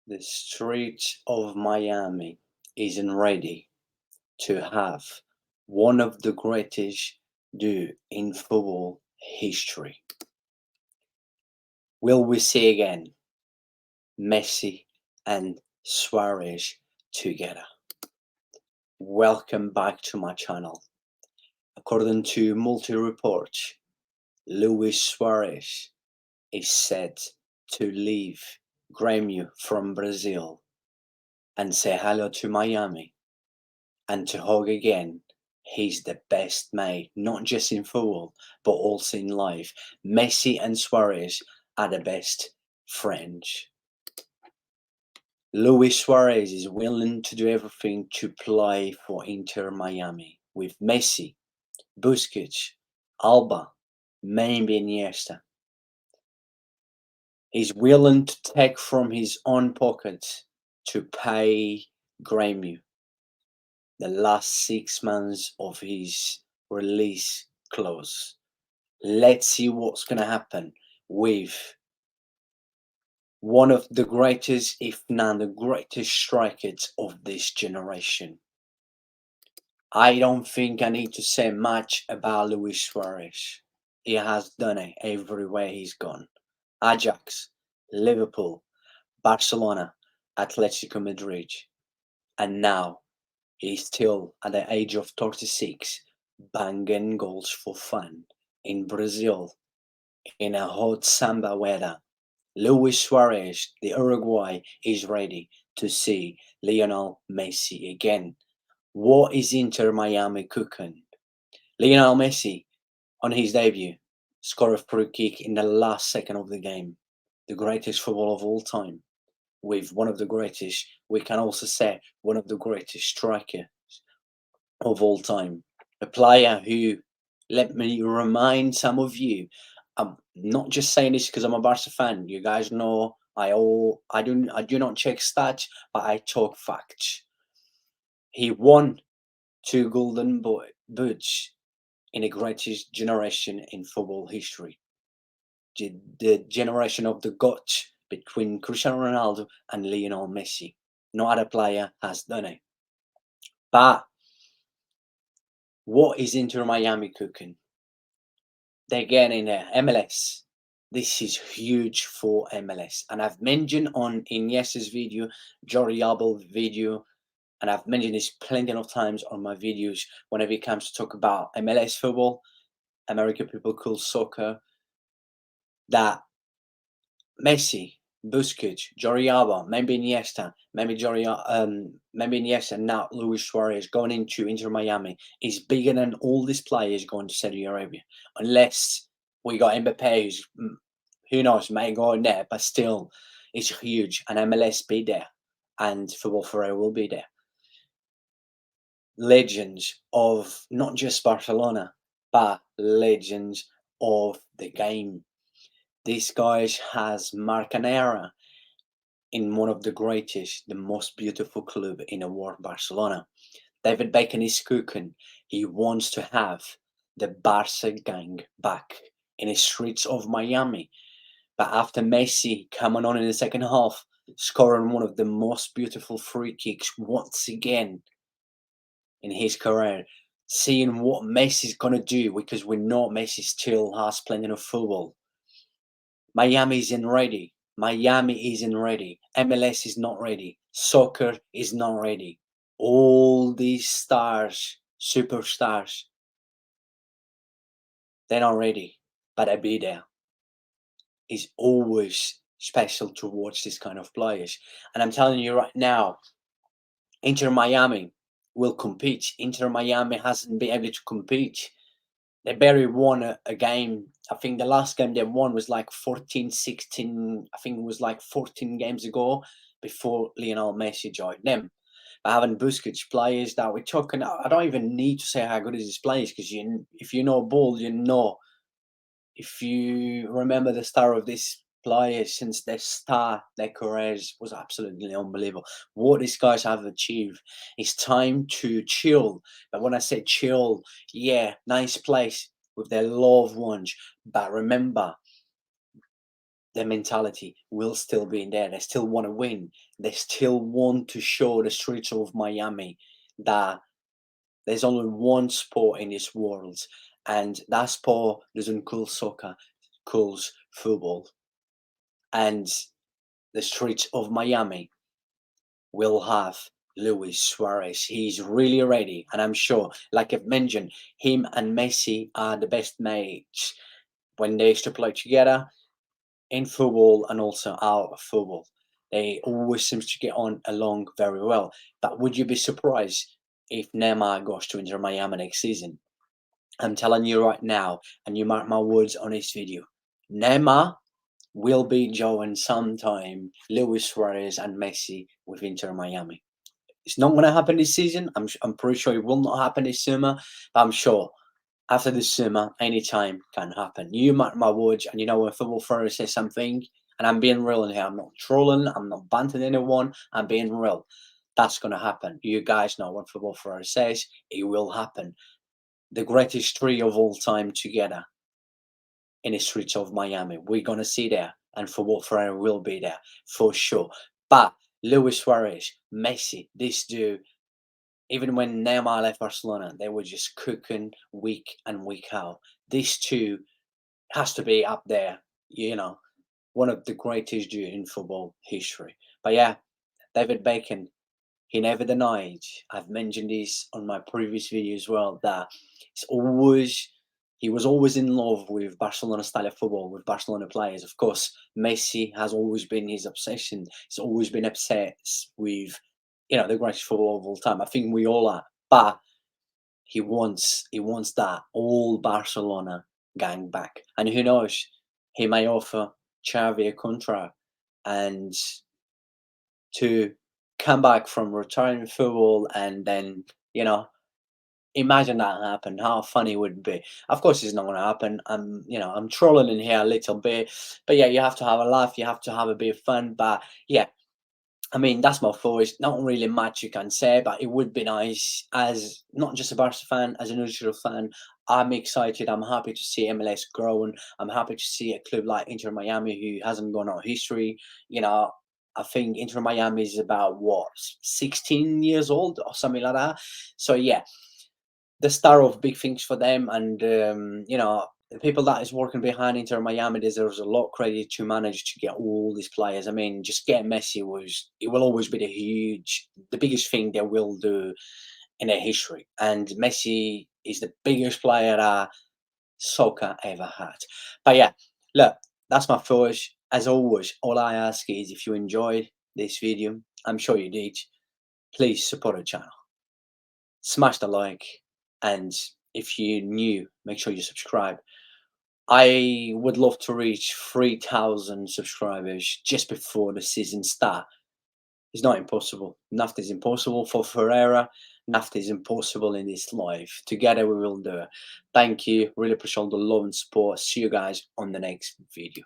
The streets of Miami isn't ready to have one of the greatest do in football history. Will we see again Messi and Suarez together? Welcome back to my channel. According to multi-reports, Luis Suarez is set to leave Grêmio from Brazil and say hello to Miami and to hug again. He's the best mate, not just in football, but also in life. Messi and Suarez are the best friends. Luis Suarez is willing to do everything to play for Inter Miami with Messi, Busquets, ALBA, maybe Iniesta. He's willing to take from his own pocket to pay Grêmio the last 6 months of his release clause. Let's see what's going to happen with one of the greatest, if not the greatest strikers of this generation. I don't think I need to say much about Luis Suarez. He has done it everywhere he's gone. Ajax, Liverpool, Barcelona, Atletico Madrid, and now he's still at the age of 36 banging goals for fun in Brazil in a hot samba weather. Luis Suarez, the Uruguay, is ready to see Lionel Messi again. What is Inter Miami cooking? Lionel Messi, on his debut, scored a free kick in the last second of the game. The greatest football of all time. With one of the greatest, we can also say one of the greatest strikers of all time. A player who, let me remind some of you, I'm not just saying this because I'm a Barca fan. You guys know I do not check stats, but I talk facts. He won 2 golden boots in the greatest generation in football history. The generation of the GOAT between Cristiano Ronaldo and Lionel Messi. No other player has done it. But what is Inter Miami cooking? They're getting the MLS. This is huge for MLS. And I've mentioned on Iniesta's video, JORDI video, and I've mentioned this plenty of times on my videos whenever it comes to talk about MLS football, American people call soccer, that Messi, Busquets, JORDI, maybe Iniesta, maybe Iniesta, now Luis Suarez going into Inter Miami is bigger than all these players going to Saudi Arabia, unless we got Mbappe, who's, who knows, may go in there, but still, it's huge, and MLS be there, and Football Ferreira will be there. Legends of not just Barcelona, but legends of the game. This guy has marked an era in one of the greatest, the most beautiful club in the world, Barcelona. David Beckham is cooking. He wants to have the Barça gang back in the streets of Miami. But after Messi coming on in the second half, scoring one of the most beautiful free kicks once again in his career, seeing what Messi's going to do, because we know Messi still has plenty of football. Miami isn't ready. Miami isn't ready. MLS is not ready. Soccer is not ready. All these stars, superstars, they're not ready, but they'll be there. It's always special to watch this kind of players. And I'm telling you right now, Inter Miami will compete. Inter Miami hasn't been able to compete. They barely won a game. I think the last game they won was like 14, 16. I think it was like 14 games ago before Lionel Messi joined them. But having Busquets, players that we're talking, I don't even need to say how good is his players, because if you know ball, you know. If you remember the star of this player since they start their careers was absolutely unbelievable. What these guys have achieved. It's time to chill. But when I say chill, yeah, nice place with their loved ones. But remember, their mentality will still be in there. They still want to win. They still want to show the streets of Miami that there's only one sport in this world, and that sport doesn't call soccer, calls football. And the streets of Miami will have Luis Suarez. He's really ready, and I'm sure, like I've mentioned, him and Messi are the best mates when they used to play together in football and also out of football. They always seem to get on along very well. But would you be surprised if Neymar goes to Inter Miami next season? I'm telling you right now, and you mark my words on this video, Neymar will be joining sometime Luis Suarez and Messi with Inter Miami. It's not going to happen this season. I'm pretty sure it will not happen this summer, but I'm sure after this summer, anytime can happen. You mark my words, and you know when Football Ferreira says something, and I'm being real in here, I'm not trolling, I'm not banting anyone, I'm being real. That's going to happen. You guys know what Football Ferreira says, it will happen. The greatest three of all time together in the streets of Miami. We're going to see there, and Football Ferreira will be there for sure. But Luis Suarez, Messi, this dude, even when Neymar left Barcelona, they were just cooking week and week out. These two has to be up there, you know, one of the greatest dudes in football history. But yeah, David Beckham, he never denied. I've mentioned this on my previous video as well, that he was always in love with Barcelona style of football, with Barcelona players. Of course, Messi has always been his obsession. He's always been obsessed with, the greatest football of all time. I think we all are. But he wants that all Barcelona gang back. And who knows, he may offer Xavi a contract and to come back from retiring football, and then, imagine that happen. How funny would it be? Of course, it's not going to happen. I'm trolling in here a little bit, but yeah, you have to have a laugh. You have to have a bit of fun. But yeah, I mean, that's my thoughts. Not really much you can say, but it would be nice, as not just a Barca fan, as a neutral fan. I'm excited. I'm happy to see MLS growing. I'm happy to see a club like Inter Miami, who hasn't gone out of history. I think Inter Miami is about what, 16 years old or something like that. So yeah, the start of big things for them, and the people that is working behind Inter Miami deserves a lot of credit to manage to get all these players. I mean, just getting Messi will always be the biggest thing they will do in their history, and Messi is the biggest player that soccer ever had. But yeah, look, that's my thoughts. As always, all I ask is, if you enjoyed this video, I'm sure you did, please support the channel, smash the like, and if you're new, make sure you subscribe. I would love to reach 3,000 subscribers just before the season start. It's not impossible. Nothing is impossible for Ferreira. Nothing is impossible in this life. Together we will do it. Thank you. Really appreciate all the love and support. See you guys on the next video.